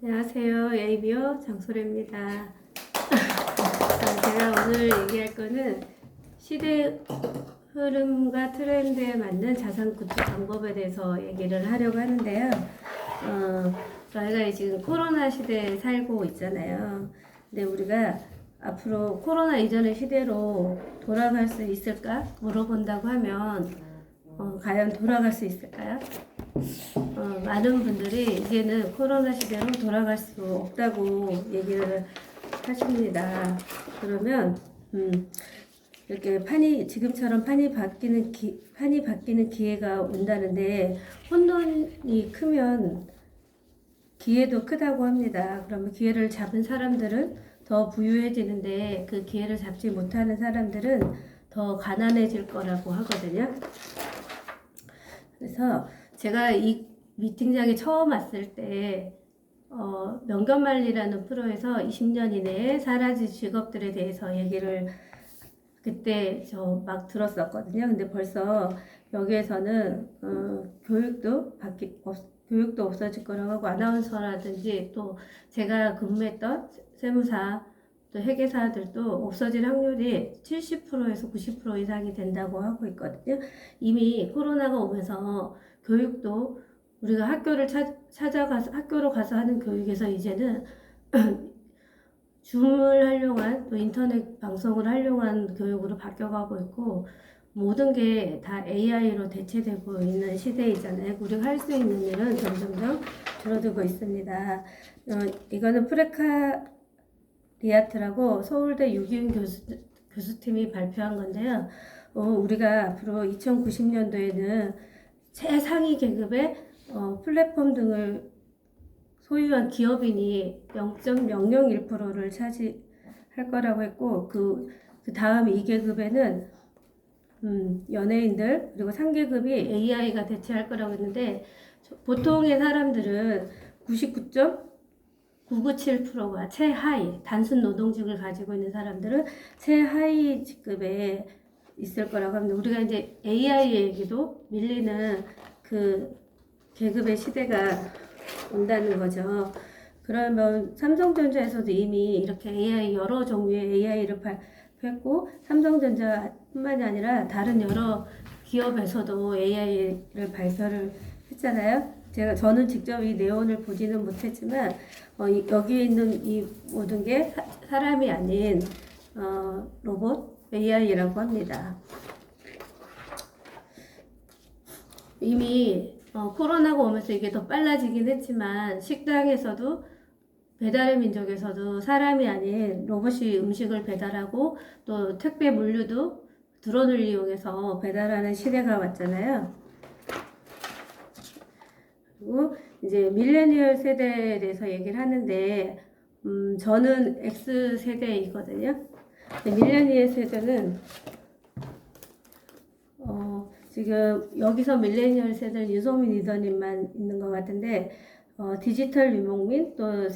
안녕하세요. 예이비어 장소래입니다. 제가 오늘 얘기할 거는 시대 흐름과 트렌드에 맞는 자산 구축 방법에 대해서 얘기를 하려고 하는데요. 저희가 지금 코로나 시대에 살고 있잖아요. 근데 우리가 앞으로 코로나 이전의 시대로 돌아갈 수 있을까? 물어본다고 하면 과연 돌아갈 수 있을까요? 많은 분들이 이제는 코로나 시대로 돌아갈 수 없다고 얘기를 하십니다. 그러면 이렇게 지금처럼 판이 바뀌는 기회가 온다는데, 혼돈이 크면 기회도 크다고 합니다. 그러면 기회를 잡은 사람들은 더 부유해지는데, 그 기회를 잡지 못하는 사람들은 더 가난해질 거라고 하거든요. 그래서 제가 이 미팅장에 처음 왔을 때 명견말리라는 프로에서 20년 이내에 사라질 직업들에 대해서 얘기를 그때 저 막 들었었거든요. 근데 벌써 여기에서는 교육도 없어질 거라고 하고, 아나운서라든지 또 제가 근무했던 세무사 또 회계사들도 없어질 확률이 70%에서 90% 이상이 된다고 하고 있거든요. 이미 코로나가 오면서 교육도 우리가 학교로 가서 하는 교육에서 이제는 줌을 활용한 또 인터넷 방송을 활용한 교육으로 바뀌어가고 있고, 모든 게 다 AI로 대체되고 있는 시대이잖아요. 우리가 할 수 있는 일은 점점점 줄어들고 있습니다. 이거는 프레카리아트라고 서울대 유기윤 교수팀이 발표한 건데요. 우리가 앞으로 2090년도에는 최상위 계급의 플랫폼 등을 소유한 기업인이 0.001%를 차지할 거라고 했고, 그 다음 2계급에는 연예인들, 그리고 3계급이 AI가 대체할 거라고 했는데, 보통의 사람들은 99.997%가 최하위, 단순 노동직을 가지고 있는 사람들은 최하위 직급에 있을 거라고 합니다. 우리가 이제 AI에게도 밀리는 그 계급의 시대가 온다는 거죠. 그러면 삼성전자에서도 이미 이렇게 여러 종류의 AI를 발표했고, 삼성전자뿐만이 아니라 다른 여러 기업에서도 AI를 발표를 했잖아요. 저는 직접 이 내용을 보지는 못했지만, 여기에 있는 이 모든 게 사람이 아닌 로봇 AI라고 합니다. 이미 코로나가 오면서 이게 더 빨라지긴 했지만, 식당에서도 배달의 민족에서도 사람이 아닌 로봇이 음식을 배달하고, 또 택배 물류도 드론을 이용해서 배달하는 시대가 왔잖아요. 그리고 이제 밀레니얼 세대에 대해서 얘기를 하는데, 저는 X세대이거든요. 밀레니얼 세대는 지금 여기서 밀레니얼 세대는 유소민 리더님만 있는 것 같은데, 디지털 유목민, 또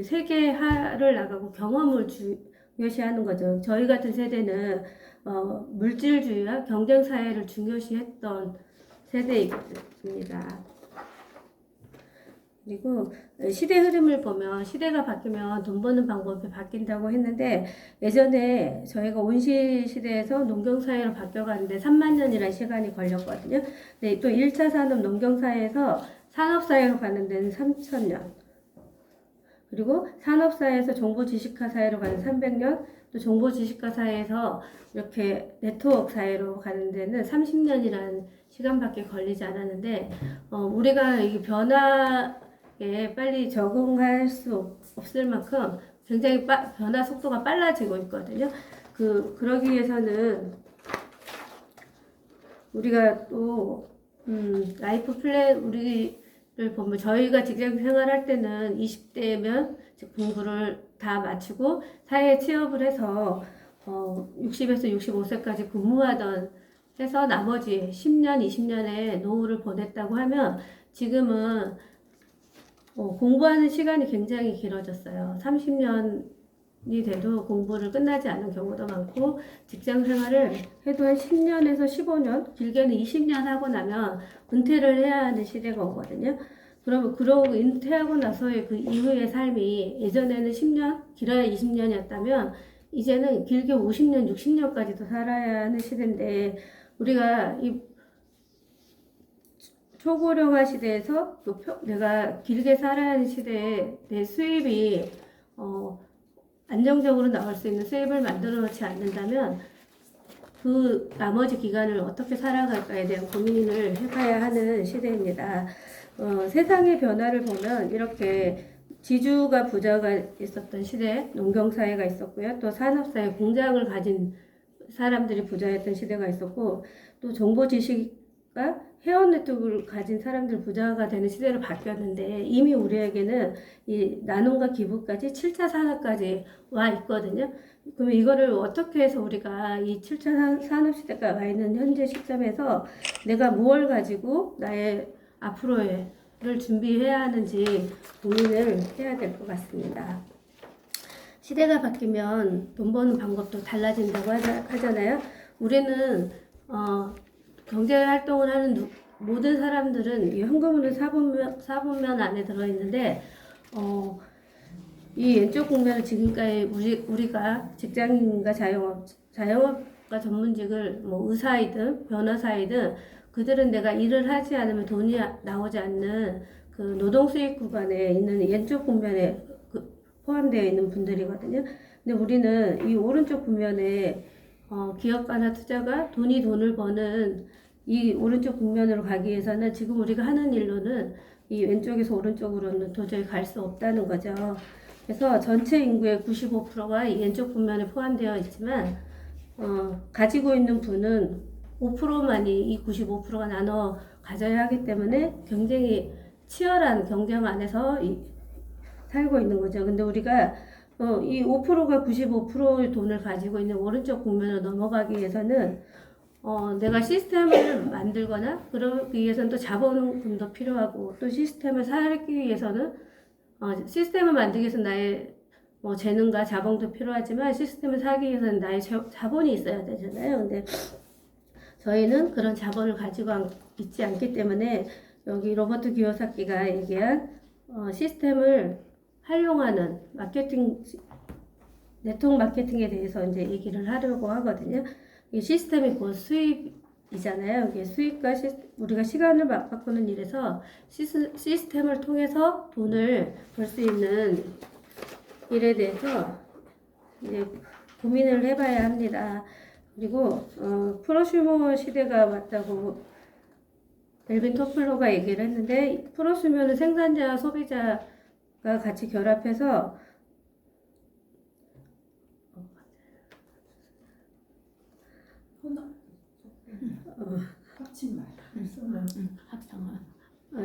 세계화를 나가고 경험을 중요시하는 거죠. 저희 같은 세대는 물질주의와 경쟁사회를 중요시했던 세대입니다. 그리고 시대 흐름을 보면, 시대가 바뀌면 돈 버는 방법이 바뀐다고 했는데, 예전에 저희가 온실 시대에서 농경사회로 바뀌어가는데 3만 년이라는 시간이 걸렸거든요. 근데 또 1차 산업 농경사회에서 산업사회로 가는 데는 3,000년. 그리고 산업사회에서 정보지식화 사회로 가는 300년, 또 정보지식화 사회에서 이렇게 네트워크 사회로 가는 데는 30년이라는 시간밖에 걸리지 않았는데, 우리가 이 변화에 빨리 적응할 수 없을 만큼 굉장히 변화 속도가 빨라지고 있거든요. 그러기 위해서는 우리가 또 라이프 플랜, 우리를 보면 저희가 직장 생활할 때는 20대면 공부를 다 마치고 사회에 취업을 해서 60에서 65세까지 근무하던 해서 나머지 10년, 20년의 노후를 보냈다고 하면, 지금은 공부하는 시간이 굉장히 길어졌어요. 30년이 돼도 공부를 끝나지 않은 경우도 많고, 직장 생활을 해도 한 10년에서 15년, 길게는 20년 하고 나면 은퇴를 해야 하는 시대가 오거든요. 그러면 그러고 은퇴하고 나서의 그 이후의 삶이 예전에는 10년, 길어야 20년이었다면 이제는 길게 50년, 60년까지도 살아야 하는 시대인데 우리가 이 초고령화 시대에서 또 내가 길게 살아야 하는 시대에 내 수입이 안정적으로 나올 수 있는 수입을 만들어 놓지 않는다면 그 나머지 기간을 어떻게 살아갈까에 대한 고민을 해봐야 하는 시대입니다. 세상의 변화를 보면 이렇게 지주가 부자가 있었던 시대, 농경사회가 있었고요. 또 산업사회, 공장을 가진 사람들이 부자였던 시대가 있었고, 또 정보지식과 회원 네트워크를 가진 사람들 부자가 되는 시대로 바뀌었는데, 이미 우리에게는 이 나눔과 기부까지 7차 산업까지 와 있거든요. 그러면 이거를 어떻게 해서 우리가 이 7차 산업시대가 와 있는 현재 시점에서 내가 무엇을 가지고 나의 앞으로를 준비해야 하는지 고민을 해야 될 것 같습니다. 시대가 바뀌면 돈 버는 방법도 달라진다고 하잖아요. 우리는 경제활동을 하는 모든 사람들은 이 현금으로 사분면 안에 들어있는데 이 왼쪽 국면은 지금까지 우리가 직장인과 자영업가 전문직을 뭐 의사이든 변호사이든 그들은 내가 일을 하지 않으면 돈이 나오지 않는 그 노동 수익 구간에 있는 왼쪽 국면에 포함되어 있는 분들이거든요. 근데 우리는 이 오른쪽 국면에 기업가나 투자가 돈을 버는 이 오른쪽 국면으로 가기 위해서는 지금 우리가 하는 일로는 이 왼쪽에서 오른쪽으로는 도저히 갈 수 없다는 거죠. 그래서 전체 인구의 95%가 이 왼쪽 국면에 포함되어 있지만 가지고 있는 분은 5%만이 이 95%가 나눠 가져야 하기 때문에 굉장히 치열한 경쟁 안에서 살고 있는 거죠. 근데 우리가 이 5%가 95%의 돈을 가지고 있는 오른쪽 국면으로 넘어가기 위해서는 내가 시스템을 만들거나 그러기 위해서는 또 자본금도 필요하고 또 시스템을 살기 위해서는 시스템을 만들기 위해서 나의 재능과 자본도 필요하지만 시스템을 살기 위해서는 나의 자본이 있어야 되잖아요. 근데 저희는 그런 자본을 가지고 있지 않기 때문에 여기 로버트 기요사키가 얘기한 시스템을 활용하는 마케팅, 네트워크 마케팅에 대해서 이제 얘기를 하려고 하거든요. 이 시스템이 곧 수입이잖아요. 이게 수입과 우리가 시간을 바꾸는 일에서 시스템을 통해서 돈을 벌 수 있는 일에 대해서 이제 고민을 해봐야 합니다. 그리고 프로슈머 시대가 왔다고 멜빈 토플러가 얘기를 했는데 프로슈머는 생산자와 소비자가 같이 결합해서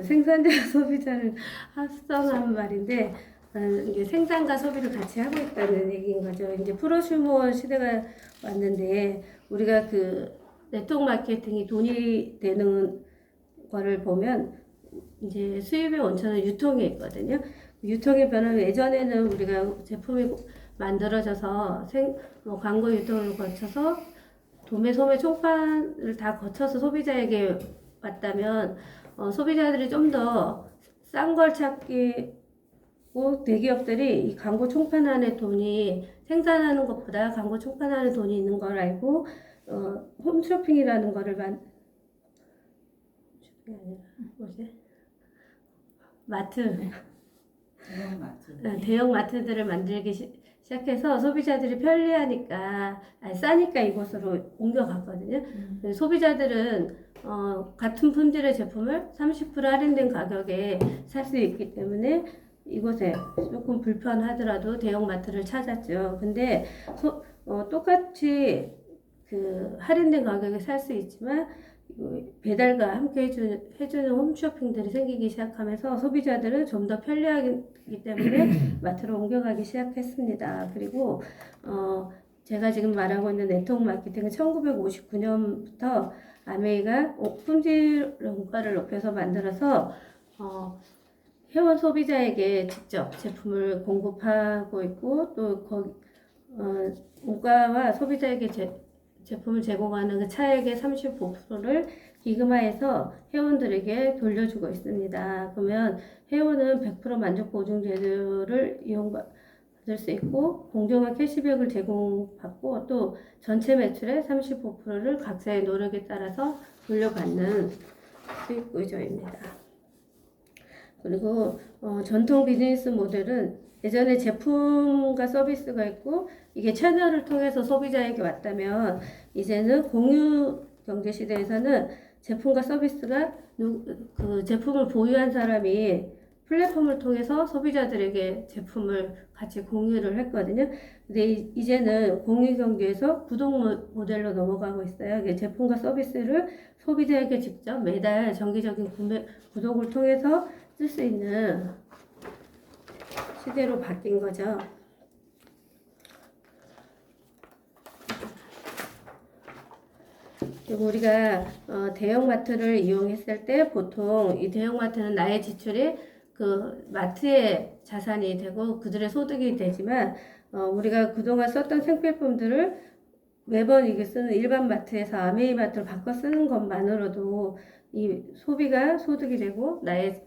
생산자와 소비자를 합성한 말인데 이게 생산과 소비를 같이 하고 있다는 얘기인 거죠. 이제 프로슈머 시대가 왔는데 우리가 그 네트워크 마케팅이 돈이 되는 거를 보면 이제 수입의 원천은 유통에 있거든요. 유통의 변화는 예전에는 우리가 제품이 만들어져서 광고 유통을 거쳐서 도매, 소매, 총판을 다 거쳐서 소비자에게 왔다면 소비자들이 좀 더 싼 걸 찾고 대기업들이 이 광고 총판 안에 돈이 생산하는 것보다 광고 총판 안에 돈이 있는 걸 알고 홈쇼핑이라는 거를 대형 마트들을 만들기 시작해서 소비자들이 편리하니까 싸니까 이곳으로 옮겨갔거든요. 소비자들은 같은 품질의 제품을 30% 할인된 가격에 살 수 있기 때문에 이곳에 조금 불편하더라도 대형 마트를 찾았죠. 근데 똑같이 그 할인된 가격에 살 수 있지만 배달과 함께 해주는 홈쇼핑들이 생기기 시작하면서 소비자들은 좀 더 편리하기 때문에 마트로 옮겨가기 시작했습니다. 그리고 제가 지금 말하고 있는 네트워크 마케팅은 1959년부터 아메이가 품질 원가를 높여서 만들어서 회원 소비자에게 직접 제품을 공급하고 있고 또 원가와 소비자에게 제품을 제공하는 그 차액의 35%를 히그마에서 회원들에게 돌려주고 있습니다. 그러면 회원은 100% 만족 보증 제도를 이용받을 수 있고 공정한 캐시백을 제공받고 또 전체 매출의 35%를 각자의 노력에 따라서 돌려받는 수익 구조입니다. 그리고 전통 비즈니스 모델은 예전에 제품과 서비스가 있고 이게 채널을 통해서 소비자에게 왔다면 이제는 공유 경제 시대에서는 제품과 서비스가 그 제품을 보유한 사람이 플랫폼을 통해서 소비자들에게 제품을 같이 공유를 했거든요. 근데 이제는 공유 경제에서 구독 모델로 넘어가고 있어요. 이게 제품과 서비스를 소비자에게 직접 매달 정기적인 구독을 통해서 쓸 수 있는 시대로 바뀐 거죠. 그리고 우리가 대형마트를 이용했을 때 보통 이 대형마트는 나의 지출이 그 마트의 자산이 되고 그들의 소득이 되지만 우리가 그동안 썼던 생필품들을 매번 이게 쓰는 일반 마트에서 아메이 마트로 바꿔 쓰는 것만으로도 이 소비가 소득이 되고 나의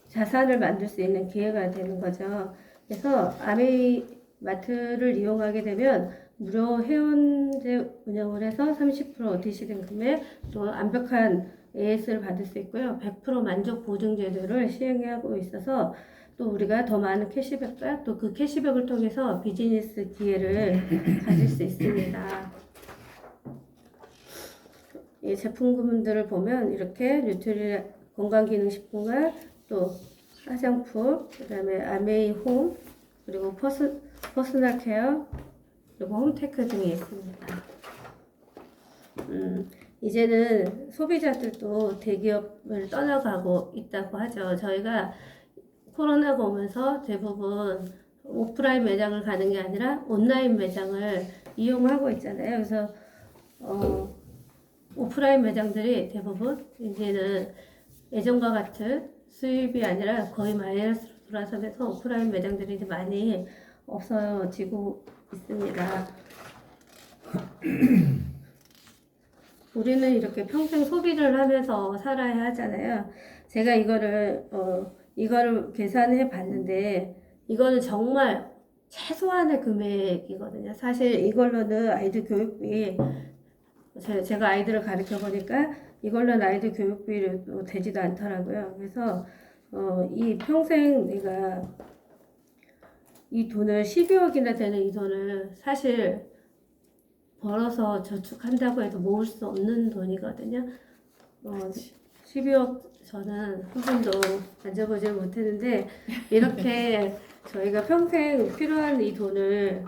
자산을 만들 수 있는 기회가 되는 거죠. 그래서 아메이 마트를 이용하게 되면 무료 회원제 운영을 해서 30% DC된 금액 또 완벽한 AS를 받을 수 있고요. 100% 만족 보증 제도를 시행하고 있어서 또 우리가 더 많은 캐시백과 또 그 캐시백을 통해서 비즈니스 기회를 가질 수 있습니다. 이 제품군들을 보면 이렇게 뉴트리 건강기능식품과 또 화장품, 그 다음에 아메이 홈, 그리고 퍼스널 케어, 그리고 홈테크 등이 있습니다. 이제는 소비자들도 대기업을 떠나가고 있다고 하죠. 저희가 코로나가 오면서 대부분 오프라인 매장을 가는 게 아니라 온라인 매장을 이용하고 있잖아요. 그래서 오프라인 매장들이 대부분 이제는 예전과 같은 수입이 아니라 거의 마이너스로 돌아서면서 오프라인 매장들이 이제 많이 없어지고 있습니다. 우리는 이렇게 평생 소비를 하면서 살아야 하잖아요. 제가 이거를 계산해 봤는데 이거는 정말 최소한의 금액이거든요. 사실 이걸로는 아이들 교육비 제가 아이들을 가르쳐 보니까 이걸로는 아이들 교육비로 되지도 않더라고요. 그래서 이 평생 내가 이 돈을 12억이나 되는 이 돈을 사실 벌어서 저축한다고 해도 모을 수 없는 돈이거든요. 12억 저는 한 번도 만져보지 못했는데 이렇게 저희가 평생 필요한 이 돈을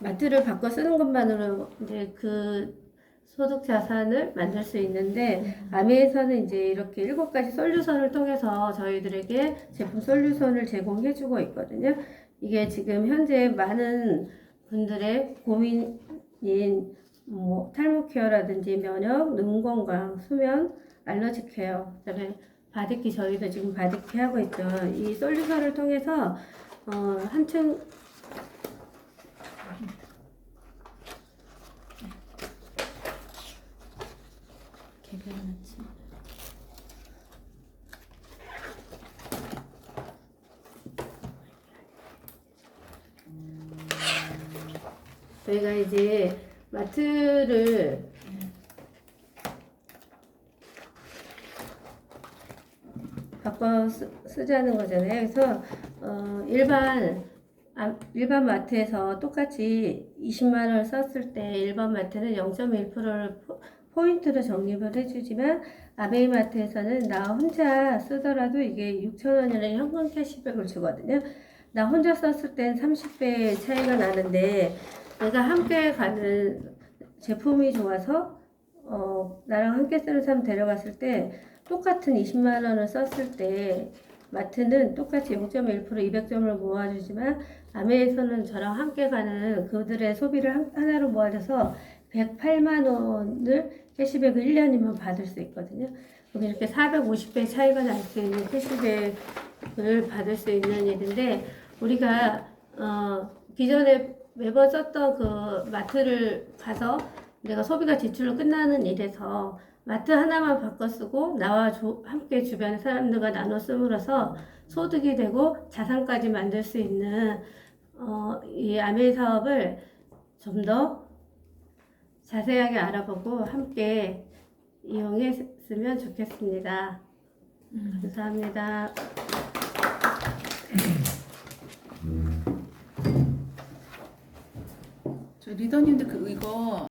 마트를 바꿔 쓰는 것만으로 이제 그 소득 자산을 만들 수 있는데 아미에서는 이제 이렇게 7가지 솔루션을 통해서 저희들에게 제품 솔루션을 제공해 주고 있거든요. 이게 지금 현재 많은 분들의 고민인 뭐 탈모 케어라든지 면역, 눈 건강, 수면, 알러지 케어, 그다음에 바디케어 저희도 지금 바디케어 하고 있죠. 이 솔루션을 통해서 한층 저희가 이제 마트를 바꿔 쓰자는 거잖아요. 그래서 일반 마트에서 똑같이 20만 원을 썼을 때 일반 마트는 0.1%를 포인트로 적립을 해주지만 아베이 마트에서는 나 혼자 쓰더라도 이게 6,000원이라는 현금 캐시백을 주거든요. 나 혼자 썼을 땐 30배 차이가 나는데 내가 함께 가는 제품이 좋아서 나랑 함께 쓰는 사람 데려갔을 때 똑같은 20만 원을 썼을 때 마트는 똑같이 0.1% 200점을 모아주지만 아메에서는 저랑 함께 가는 그들의 소비를 하나로 모아줘서 108만 원을 캐시백을 1년이면 받을 수 있거든요. 이렇게 450배 차이가 날 수 있는 캐시백을 받을 수 있는 일인데, 우리가 기존에 매번 썼던 그 마트를 가서 내가 소비가 지출로 끝나는 일에서 마트 하나만 바꿔 쓰고 나와 함께 주변 사람들과 나눠 씀으로써 소득이 되고 자산까지 만들 수 있는 이 아메 사업을 좀 더 자세하게 알아보고 함께 이용했으면 좋겠습니다. 감사합니다. 저 리더님도 이거